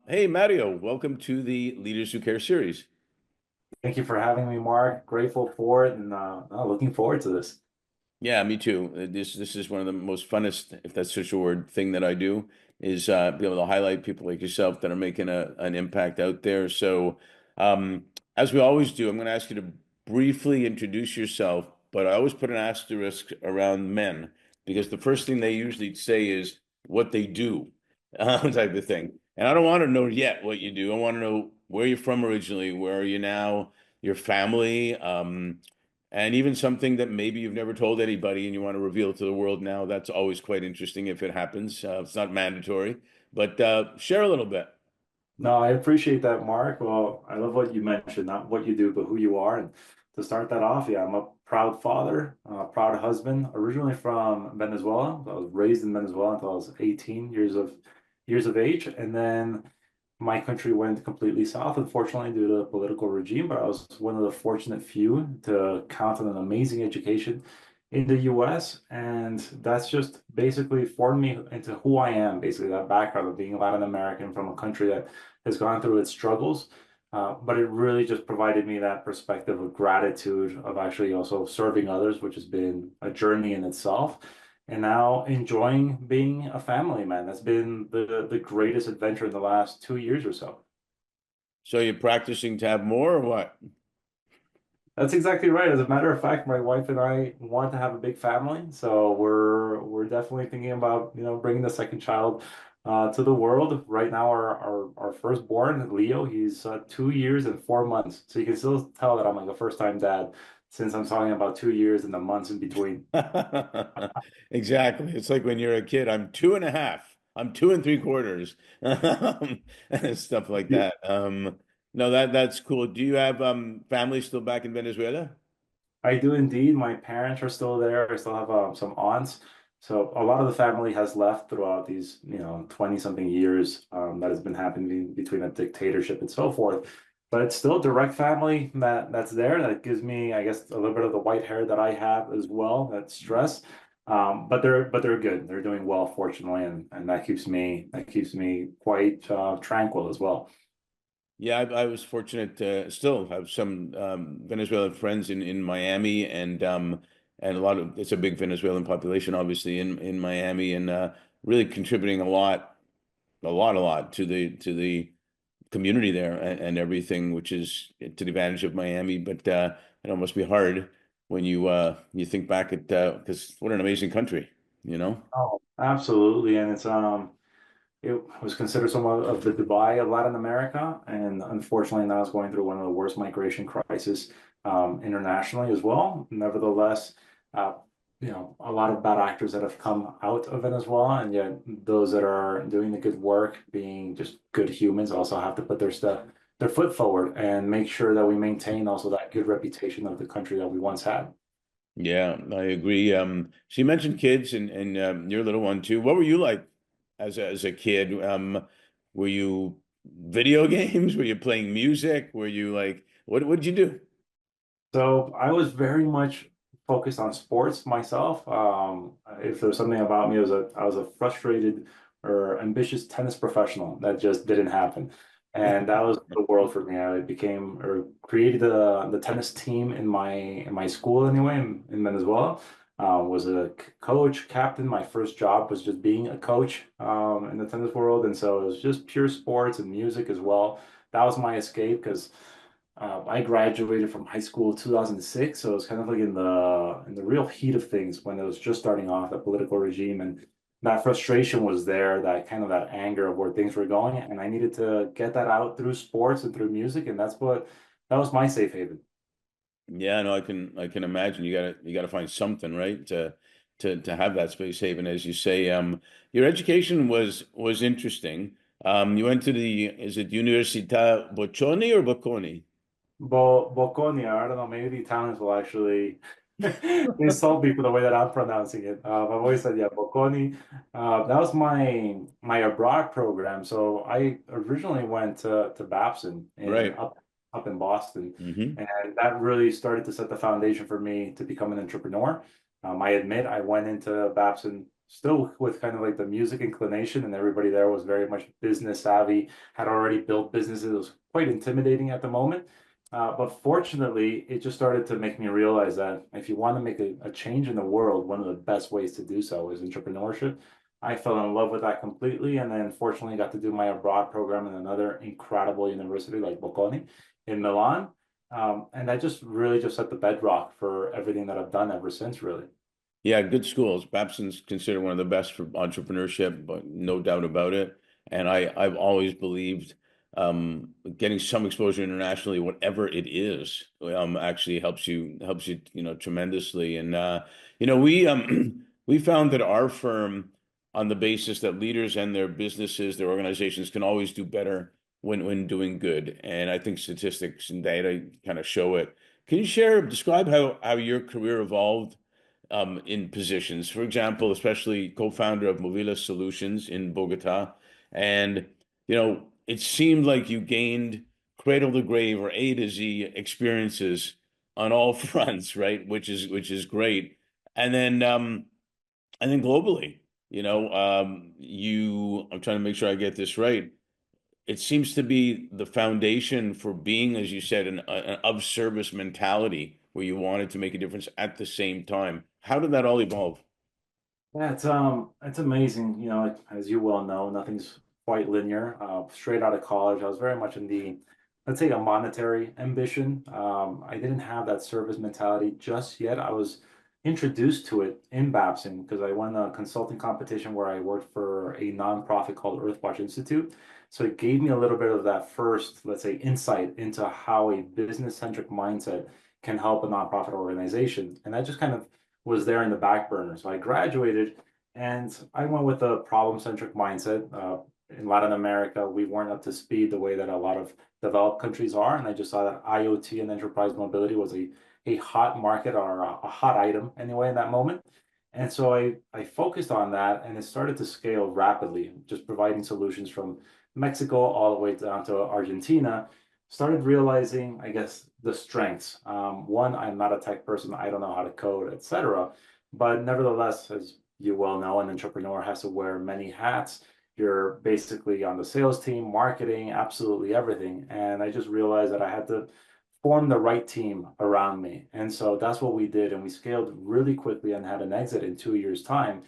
Hey, Mario, welcome to the Leaders Who Care series. Thank you for having me, Mark. Grateful for it and looking forward to this. Yeah, me too. This is one of the most funnest, if that's such a word, thing that I do is be able to highlight people like yourself that are making an impact out there. So, as we always do, I'm going to ask you to briefly introduce yourself, but I always put an asterisk around men because the first thing they usually say is what they do, type of thing. And I don't want to know yet what you do. I want to know where you're from originally, where are you now, your family. And even something that maybe you've never told anybody and you want to reveal to the world now, that's always quite interesting if it happens. It's not mandatory, but share a little bit. No, I appreciate that, Mark. Well, I love what you mentioned, not what you do, but who you are. And to start that off, yeah, I'm a proud father, proud husband, originally from Venezuela. I was raised in Venezuela until I was 18 years of age, and then my country went completely south, unfortunately, due to the political regime. But I was one of the fortunate few to count on an amazing education in the US. And that's just basically formed me into who I am, basically, that background of being Latin American from a country that has gone through its struggles. But it really just provided me that perspective of gratitude of actually also serving others, which has been a journey in itself. And now enjoying being a family man. That's been the greatest adventure in the last 2 years or so. So you're practicing to have more or what? That's exactly right. As a matter of fact, my wife and I want to have a big family, so we're definitely thinking about, bringing the second child to the world. Right now, our firstborn, Leo, he's 2 years and 4 months. So you can still tell that I'm like a first time dad since I'm talking about 2 years and the months in between. Exactly. It's like when you're a kid, I'm two and a half, I'm two and three quarters, and stuff like that. No, that's cool. Do you have family still back in Venezuela? I do indeed. My parents are still there. I still have some aunts. So a lot of the family has left throughout these, 20 something years that has been happening between a dictatorship and so forth. But it's still direct family that's there. That gives me, I guess, a little bit of the white hair that I have as well, that stress. But they're good. They're doing well, fortunately, and that keeps me quite tranquil as well. Yeah, I was fortunate to still have some Venezuelan friends in Miami and a lot of it's a big Venezuelan population obviously in Miami and really contributing a lot to the community there and everything, which is to the advantage of Miami. But it must be hard when you think back at because what an amazing country, you know? Oh, absolutely. And it was considered somewhat of the Dubai of Latin America, and unfortunately now it's going through one of the worst migration crises internationally as well. Nevertheless, uh, a lot of bad actors that have come out of Venezuela, and yet those that are doing the good work, being just good humans, also have to put their foot forward and make sure that we maintain also that good reputation of the country that we once had. Yeah, I agree. So you mentioned kids and your little one too. What were you like as a kid? Were you video games? Were you playing music? Were you like what did you do? So I was very much focused on sports myself. If there's something about me, I was a frustrated or ambitious tennis professional that just didn't happen, and that was the world for me. I became or created the tennis team in my school anyway in Venezuela. Was a coach, captain. My first job was just being a coach in the tennis world, and so it was just pure sports and music as well. That was my escape because I graduated from high school 2006, so it was kind of like in the real heat of things when it was just starting off the political regime, and that frustration was there, that anger of where things were going, and I needed to get that out through sports and through music, and that was my safe haven. Yeah, no, I can imagine you gotta find something, right? To have that space haven, as you say. Your education was interesting. You went to the is it Università Bocconi or Bocconi? Bocconi, I don't know, maybe the Italians will actually insult me for the way that I'm pronouncing it. I've always said, yeah, Bocconi. That was my abroad program. So I originally went to Babson in Right. up in Boston, Hmm. and that really started to set the foundation for me to become an entrepreneur. I admit I went into Babson still with kind of like the music inclination, and everybody there was very much business savvy, had already built businesses. It was quite intimidating at the moment. But fortunately, it just started to make me realize that if you want to make a change in the world, one of the best ways to do so is entrepreneurship. I fell in love with that completely, and then fortunately got to do my abroad program in another incredible university like Bocconi in Milan. And that just really just set the bedrock for everything that I've done ever since, really. Yeah, good schools. Babson's considered one of the best for entrepreneurship, but no doubt about it. And I've always believed getting some exposure internationally, whatever it is, actually helps you, tremendously. And we found that our firm, on the basis that leaders and their businesses, their organizations can always do better when doing good. And I think statistics and data kind of show it. Can you describe how your career evolved? In positions. For example, especially co-founder of Movila Solutions in Bogota. And, it seemed like you gained cradle to grave or A to Z experiences on all fronts, right? Which is great. And then globally, I'm trying to make sure I get this right. It seems to be the foundation for being, as you said, an of service mentality where you wanted to make a difference at the same time. How did that all evolve? Yeah, it's amazing. Like, as you well know, nothing's quite linear. Straight out of college, I was very much in the, let's say, a monetary ambition. I didn't have that service mentality just yet. I was introduced to it in Babson because I won a consulting competition where I worked for a nonprofit called Earthwatch Institute. So it gave me a little bit of that first, let's say, insight into how a business-centric mindset can help a nonprofit organization. And that just kind of was there in the back burner. So I graduated and I went with a problem-centric mindset. In Latin America, we weren't up to speed the way that a lot of developed countries are. And I just saw that IoT and enterprise mobility was a hot market or a hot item anyway in that moment. And so I focused on that and it started to scale rapidly, just providing solutions from Mexico all the way down to Argentina. Started realizing, I guess, the strengths. One, I'm not a tech person. I don't know how to code, etc. But nevertheless, as you well know, an entrepreneur has to wear many hats. You're basically on the sales team, marketing, absolutely everything. And I just realized that I had to form the right team around me. And so that's what we did. And we scaled really quickly and had an exit in 2 years' time.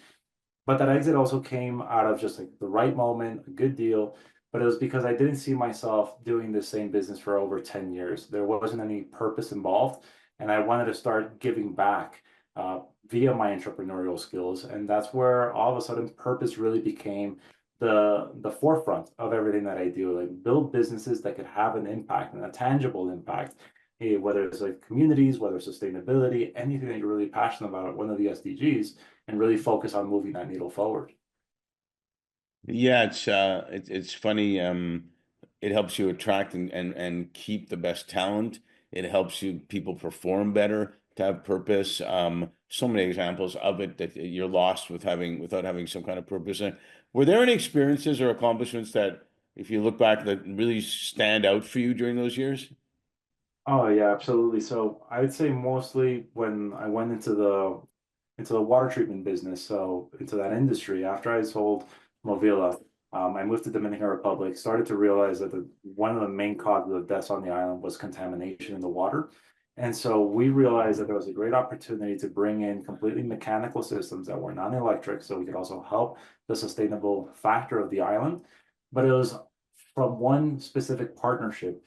But that exit also came out of just like the right moment, a good deal. But it was because I didn't see myself doing the same business for over 10 years. There wasn't any purpose involved. And I wanted to start giving back via my entrepreneurial skills. And that's where all of a sudden purpose really became the forefront of everything that I do. Like build businesses that could have an impact and a tangible impact, whether it's like communities, whether it's sustainability, anything that you're really passionate about, one of the SDGs, and really focus on moving that needle forward. Yeah, it's funny. It helps you attract and keep the best talent. It helps you people perform better to have purpose. So many examples of it that you're lost without having some kind of purpose. Were there any experiences or accomplishments that, if you look back, that really stand out for you during those years? Oh yeah, absolutely. So I would say mostly when I went into the water treatment business, so into that industry, after I sold Movila, I moved to Dominican Republic, started to realize that one of the main causes of deaths on the island was contamination in the water. And so we realized that there was a great opportunity to bring in completely mechanical systems that were non-electric, so we could also help the sustainable factor of the island. But it was from one specific partnership.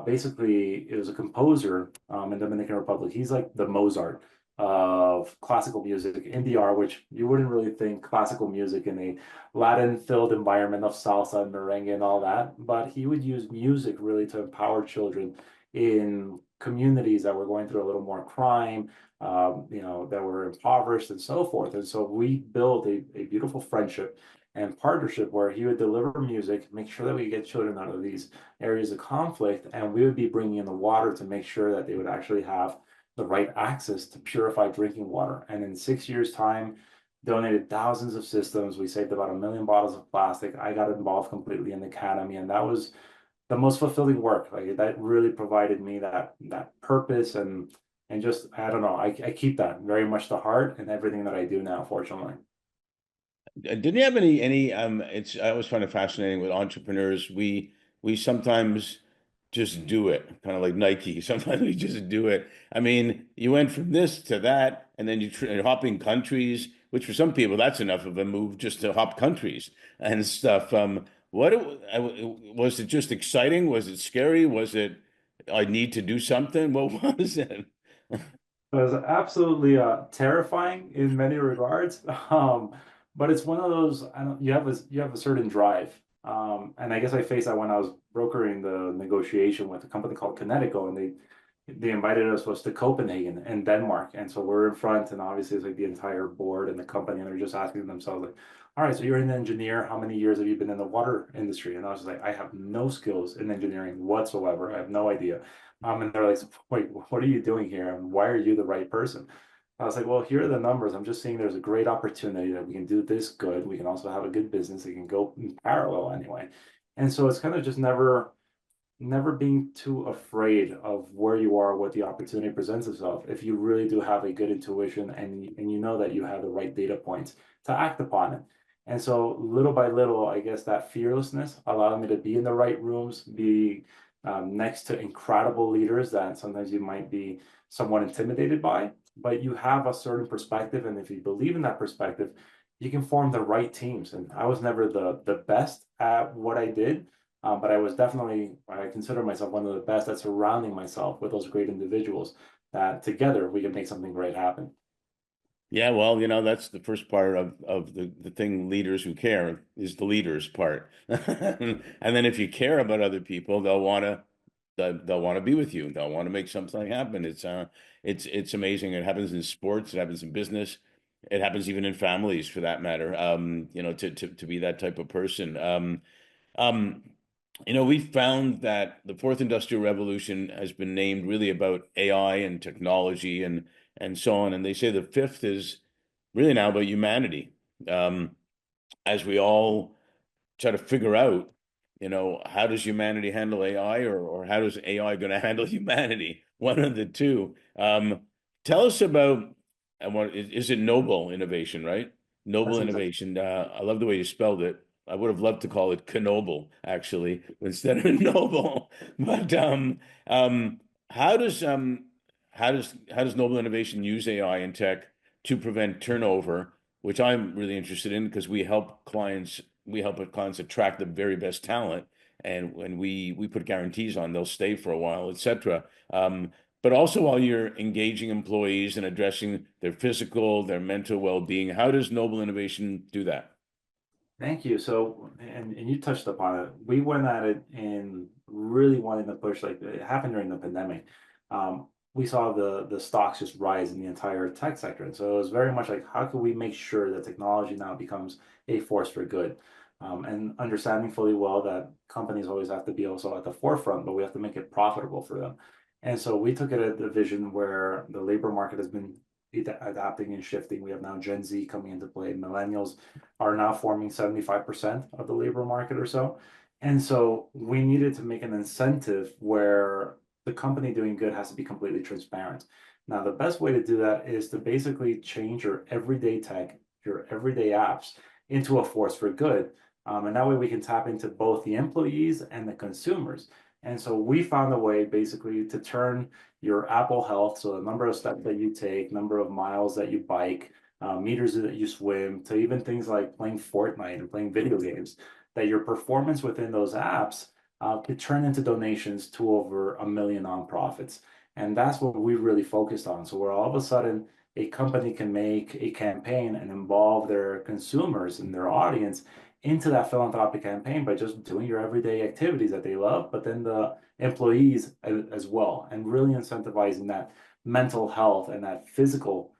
Basically, it was a composer in Dominican Republic. He's like the Mozart of classical music in DR, which you wouldn't really think classical music in a Latin-filled environment of salsa and merengue and all that. But he would use music really to empower children in communities that were going through a little more crime, that were impoverished and so forth. And so we built a beautiful friendship and partnership where he would deliver music, make sure that we get children out of these areas of conflict, and we would be bringing in the water to make sure that they would actually have the right access to purified drinking water. And in 6 years' time, donated thousands of systems. We saved about 1 million bottles of plastic. I got involved completely in the academy, and that was the most fulfilling work. Like that really provided me that purpose and just I don't know. I keep that very much to heart in everything that I do now, fortunately. Didn't you have any it's I always find it fascinating with entrepreneurs. We sometimes just do it, kind of like Nike. Sometimes we just do it. I mean, you went from this to that, and then you're hopping countries, which for some people that's enough of a move just to hop countries and stuff. Was it just exciting? Was it scary? Was it I need to do something? What was it? It was absolutely terrifying in many regards. But it's one of those, I don't, you have a certain drive. And I guess I faced that when I was brokering the negotiation with a company called Kinetico, and they invited us to Copenhagen and Denmark. And so we're in front, and obviously it's like the entire board and the company, and they're just asking themselves like, all right, so you're an engineer. How many years have you been in the water industry? And I was just like, I have no skills in engineering whatsoever. I have no idea. And they're like, wait, what are you doing here? And why are you the right person? I was like, well, here are the numbers. I'm just seeing there's a great opportunity that we can do this good. We can also have a good business that can go in parallel anyway. And so it's kind of just never being too afraid of where you are, what the opportunity presents itself. If you really do have a good intuition and you know that you have the right data points to act upon it. And so little by little, I guess that fearlessness allowed me to be in the right rooms, be next to incredible leaders that sometimes you might be somewhat intimidated by, but you have a certain perspective. And if you believe in that perspective, you can form the right teams. And I was never the best at what I did, but I was definitely, I consider myself one of the best at surrounding myself with those great individuals that together we can make something great happen. Yeah, well, that's the first part of the thing leaders who care is the leaders part. And then if you care about other people, they'll want to be with you. They'll want to make something happen. It's amazing. It happens in sports, it happens in business, it happens even in families for that matter. To be that type of person. Um, we found that the fourth industrial revolution has been named really about AI and technology and so on. And they say the fifth is really now about humanity. Um, as we all try to figure out, how does humanity handle AI or how does AI going to handle humanity? One of the two. Tell us about what is it noble innovation, right? Noble That's exactly. innovation. I love the way you spelled it. I would have loved to call it Knoble actually instead of noble. But um, how does um, how does noble innovation use AI and tech to prevent turnover, which I'm really interested in because we help our clients attract the very best talent, and when we put guarantees on they'll stay for a while, etc. But also while you're engaging employees and addressing their physical, their mental well-being, how does Noble Innovation do that? Thank you. So, and you touched upon it. We went at it and really wanted to push, like it happened during the pandemic. We saw the stocks just rise in the entire tech sector. And so it was very much like, how can we make sure that technology now becomes a force for good? And understanding fully well that companies always have to be also at the forefront, but we have to make it profitable for them. And so we took it at the vision where the labor market has been adapting and shifting. We have now Gen Z coming into play, millennials are now forming 75% of the labor market or so. And so we needed to make an incentive where the company doing good has to be completely transparent. Now, the best way to do that is to basically change your everyday tech, your everyday apps into a force for good. And that way we can tap into both the employees and the consumers. And so we found a way basically to turn your Apple Health, so the number of steps that you take, number of miles that you bike, meters that you swim, to even things like playing Fortnite and playing video games, that your performance within those apps could turn into donations to over 1 million nonprofits. And that's what we really focused on. So where all of a sudden a company can make a campaign and involve their consumers and their audience into that philanthropic campaign by just doing your everyday activities that they love, but then the employees as well, and really incentivizing that mental health and that physical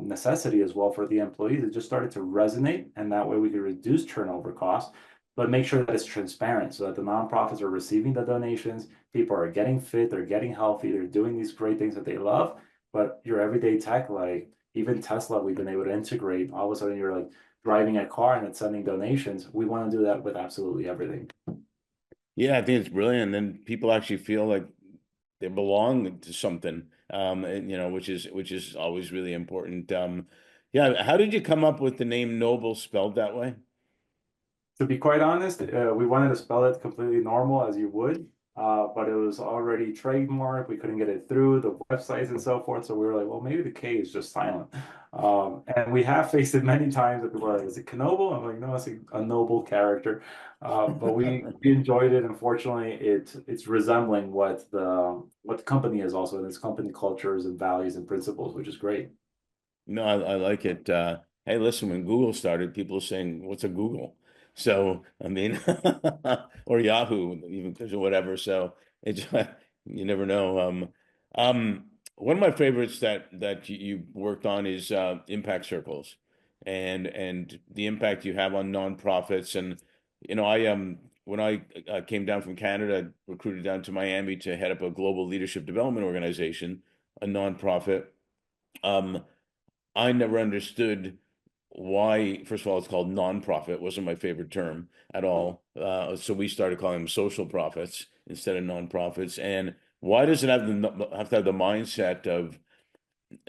necessity as well for the employees. It just started to resonate, and that way we could reduce turnover costs, but make sure that it's transparent so that the nonprofits are receiving the donations, people are getting fit, they're getting healthy, they're doing these great things that they love. But your everyday tech, like even Tesla, we've been able to integrate. All of a sudden, you're like driving a car and it's sending donations. We want to do that with absolutely everything. Yeah, I think it's brilliant. And then people actually feel like they belong to something, and, which is always really important. Yeah. How did you come up with the name Noble spelled that way? To be quite honest, we wanted to spell it completely normal as you would, but it was already trademarked. We couldn't get it through the websites and so forth. So we were like, well, maybe the K is just silent. And we have faced it many times that people are like, is it Knoble? I'm like, no, it's a noble character. But we enjoyed it. Unfortunately, it's resembling what the company is also, and its company cultures and values and principles, which is great. No, I like it. Hey, listen, when Google started, people were saying, "What's a Google?" So, I mean, or Yahoo, even or whatever. So it's you never know. One of my favorites that you worked on is impact circles, and the impact you have on nonprofits. And I when I came down from Canada, recruited down to Miami to head up a global leadership development organization, a nonprofit. Um, I never understood why, first of all, it's called nonprofit, wasn't my favorite term at all. So we started calling them social profits instead of nonprofits. And why does it have to have the mindset of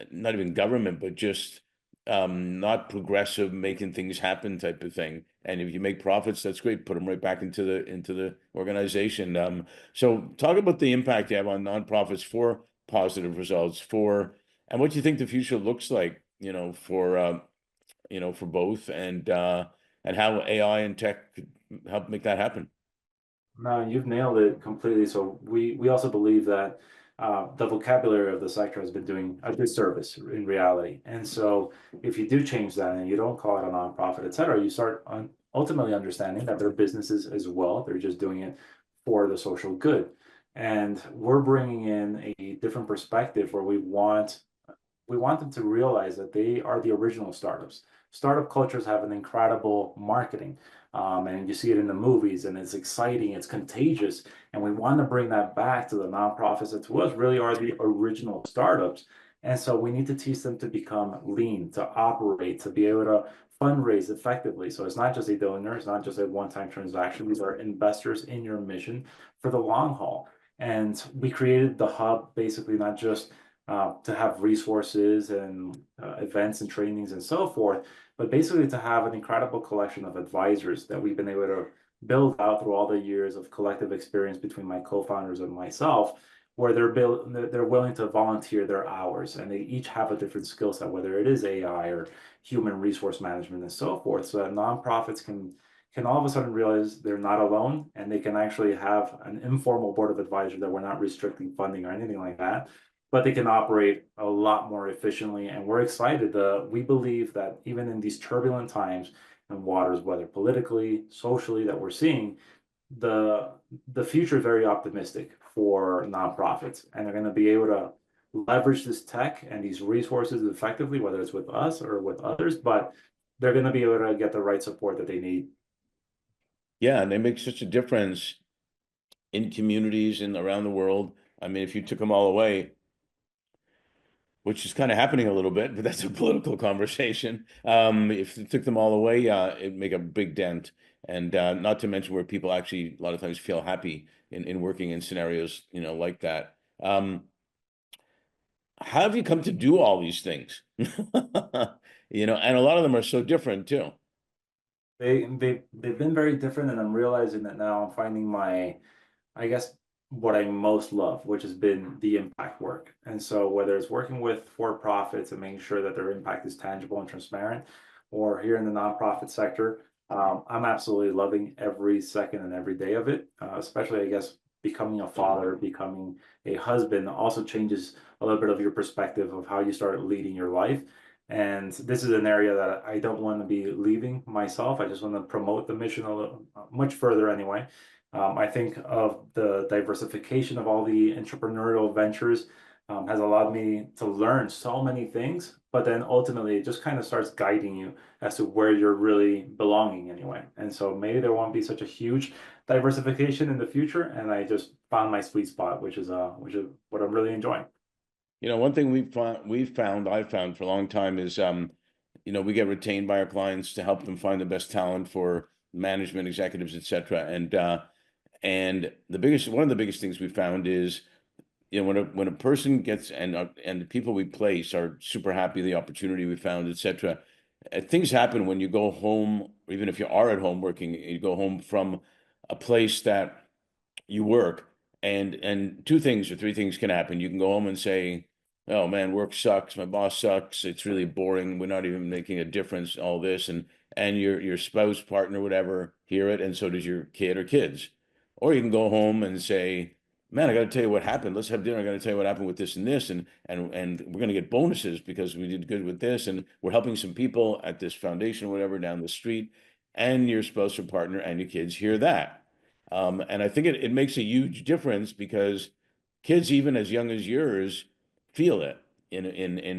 not even government, but just not progressive, making things happen type of thing? And if you make profits, that's great. Put them right back into the organization. So talk about the impact you have on nonprofits for positive results, for and what you think the future looks like, for both, and how AI and tech could help make that happen. No, you've nailed it completely. So we also believe that the vocabulary of the sector has been doing a disservice in reality. And so if you do change that and you don't call it a nonprofit, et cetera, you start ultimately understanding that they're businesses as well. They're just doing it for the social good. And we're bringing in a different perspective where we want them to realize that they are the original startups. Startup cultures have an incredible marketing, and you see it in the movies, and it's exciting, it's contagious, and we want to bring that back to the nonprofits that to us really are the original startups. And so we need to teach them to become lean, to operate, to be able to fundraise effectively. So it's not just a donor, it's not just a one-time transaction. These are investors in your mission for the long haul. And we created the hub basically not just to have resources and events and trainings and so forth, but basically to have an incredible collection of advisors that we've been able to build out through all the years of collective experience between my co-founders and myself, where they're willing to volunteer their hours, and they each have a different skill set, whether it is AI or human resource management and so forth, so that nonprofits can all of a sudden realize they're not alone, and they can actually have an informal board of advisors that we're not restricting funding or anything like that, but they can operate a lot more efficiently. And we're excited. We believe that even in these turbulent times and waters, whether politically, socially, that we're seeing, the the future is very optimistic for nonprofits, and they're going to be able to leverage this tech and these resources effectively, whether it's with us or with others, but they're going to be able to get the right support that they need. Yeah, and they make such a difference in communities and around the world. I mean, if you took them all away, which is kind of happening a little bit, but that's a political conversation. If you took them all away, it'd make a big dent. And not to mention where people actually a lot of times feel happy in working in scenarios, like that. How have you come to do all these things? And a lot of them are so different too. They've been very different, and I'm realizing that now I'm finding I guess what I most love, which has been the impact work. And so whether it's working with for-profits and making sure that their impact is tangible and transparent, or here in the nonprofit sector, I'm absolutely loving every second and every day of it. Especially, I guess, becoming a father, becoming a husband also changes a little bit of your perspective of how you start leading your life. And this is an area that I don't want to be leaving myself. I just want to promote the mission a little much further anyway. I think of the diversification of all the entrepreneurial ventures has allowed me to learn so many things, but then ultimately it just kind of starts guiding you as to where you're really belonging anyway. And so maybe there won't be such a huge diversification in the future, and I just found my sweet spot, which is what I'm really enjoying. One thing I've found for a long time is, we get retained by our clients to help them find the best talent for management, executives, etc. And one of the biggest things we found is when a person gets and the people we place are super happy the opportunity we found, etc. Things happen when you go home, or even if you are at home working, you go home from a place that you work, and two things or three things can happen. You can go home and say, "Oh man, work sucks. My boss sucks. It's really boring. We're not even making a difference. All this," and your spouse, partner, whatever, hear it, and so does your kid or kids. Or you can go home and say, "Man, I got to tell you what happened. Let's have dinner. I got to tell you what happened with this and this, and we're going to get bonuses because we did good with this, and we're helping some people at this foundation, whatever, down the street." And your spouse or partner and your kids hear that. And I think it makes a huge difference because kids, even as young as yours, feel it. In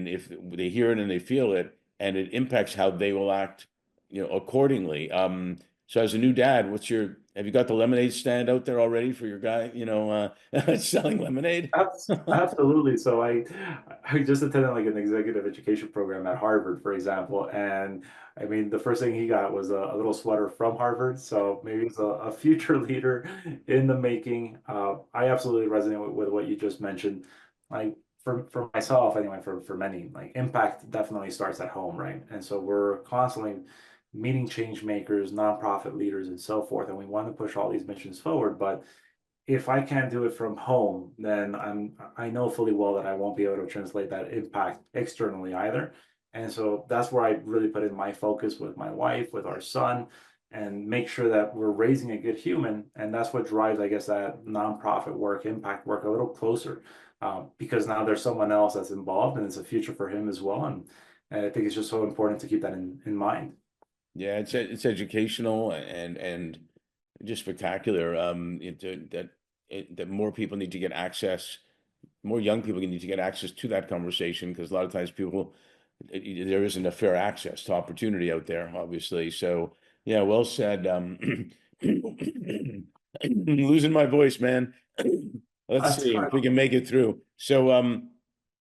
if they hear it and they feel it, and it impacts how they will act, accordingly. So as a new dad, have you got the lemonade stand out there already for your guy, selling lemonade? Absolutely. So I just attended like an executive education program at Harvard, for example, and I mean the first thing he got was a little sweater from Harvard. So maybe he's a future leader in the making. I absolutely resonate with what you just mentioned. Like for myself, anyway, for many, like impact definitely starts at home, right? And so we're constantly meeting change makers, nonprofit leaders, and so forth, and we want to push all these missions forward, but if I can't do it from home, then I know fully well that I won't be able to translate that impact externally either. And so that's where I really put in my focus with my wife, with our son, and make sure that we're raising a good human. And that's what drives, I guess, that nonprofit work, impact work a little closer, because now there's someone else that's involved and it's a future for him as well. And I think it's just so important to keep that in mind. Yeah, it's educational and just spectacular. That more people need to get access, more young people need to get access to that conversation because a lot of times there isn't a fair access to opportunity out there, obviously. So yeah, well said. Losing my voice, man. Let's That's see right. if we can make it through. So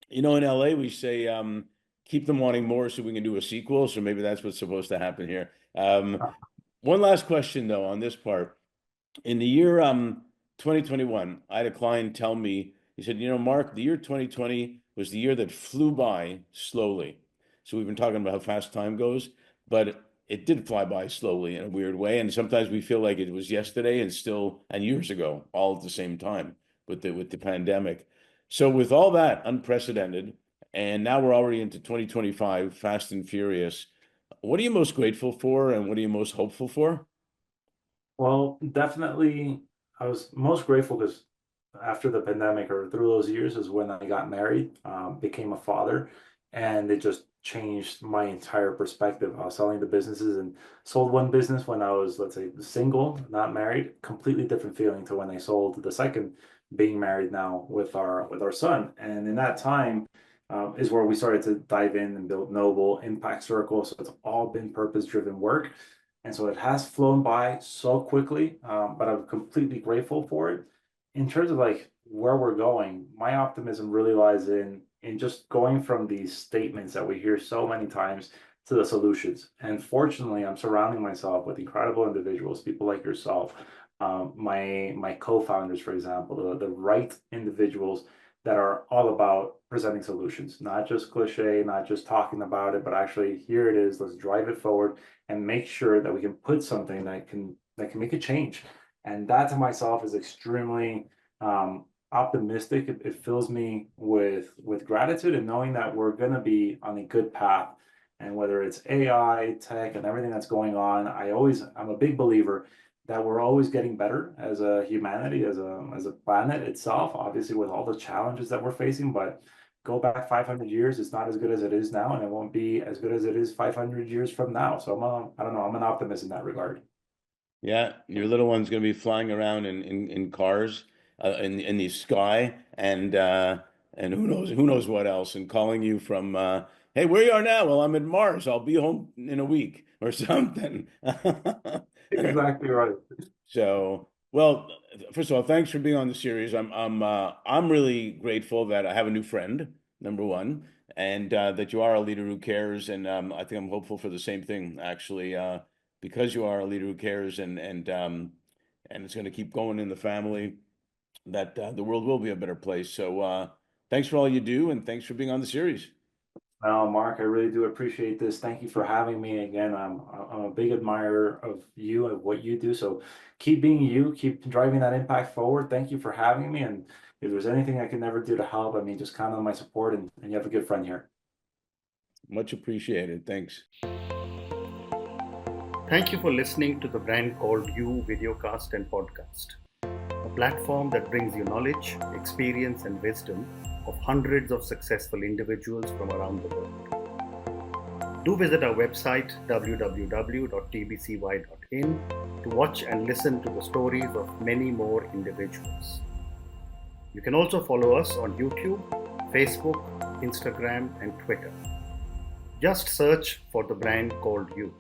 in LA we say keep them wanting more so we can do a sequel. So maybe that's what's supposed to happen here. One last question though on this part. In the year 2021, I had a client tell me, he said, Mark, the year 2020 was the year that flew by slowly. So we've been talking about how fast time goes, but it did fly by slowly in a weird way. And sometimes we feel like it was yesterday and years ago, all at the same time with the pandemic. So with all that unprecedented, and now we're already into 2025, fast and furious. What are you most grateful for and what are you most hopeful for? Well, definitely, I was most grateful because after the pandemic or through those years is when I got married, became a father, and it just changed my entire perspective. I was selling the businesses and sold one business when I was, let's say, single, not married. Completely different feeling to when I sold the second, being married now with our son. And in that time, is where we started to dive in and build Noble Impact Circle. So it's all been purpose-driven work. And so it has flown by so quickly, but I'm completely grateful for it. In terms of like where we're going, my optimism really lies in just going from these statements that we hear so many times to the solutions. And fortunately, I'm surrounding myself with incredible individuals, people like yourself, my co-founders, for example, the right individuals that are all about presenting solutions, not just cliche, not just talking about it, but actually here it is. Let's drive it forward and make sure that we can put something that can make a change. And that to myself is extremely optimistic. It fills me with gratitude and knowing that we're gonna be on a good path. And whether it's AI, tech, and everything that's going on, I'm a big believer that we're always getting better as a humanity, as a planet itself, obviously with all the challenges that we're facing, but go back 500 years, it's not as good as it is now, and it won't be as good as it is 500 years from now. So I don't know, I'm an optimist in that regard. Yeah, your little one's gonna be flying around in cars in the sky and who knows what else and calling you from hey, where you are now? Well, I'm in Mars. I'll be home in a week or something. Exactly right. So, well, first of all, thanks for being on the series. I'm really grateful that I have a new friend, number one, and that you are a leader who cares. And I think I'm hopeful for the same thing, actually, because you are a leader who cares, and it's going to keep going in the family. that the world will be a better place. So thanks for all you do, and thanks for being on the series. Well, Mark, I really do appreciate this. Thank you for having me again. I'm a big admirer of you and what you do. So keep being you, keep driving that impact forward. Thank you for having me. And if there's anything I can ever do to help, I mean, just count on my support, and you have a good friend here. Much appreciated. Thanks. Thank you for listening to the Brand Called You videocast and podcast, a platform that brings you knowledge, experience, and wisdom of hundreds of successful individuals from around the world. Do visit our website www.tbcy.in to watch and listen to the stories of many more individuals. You can also follow us on YouTube, Facebook, Instagram, and Twitter. Just search for the Brand Called You.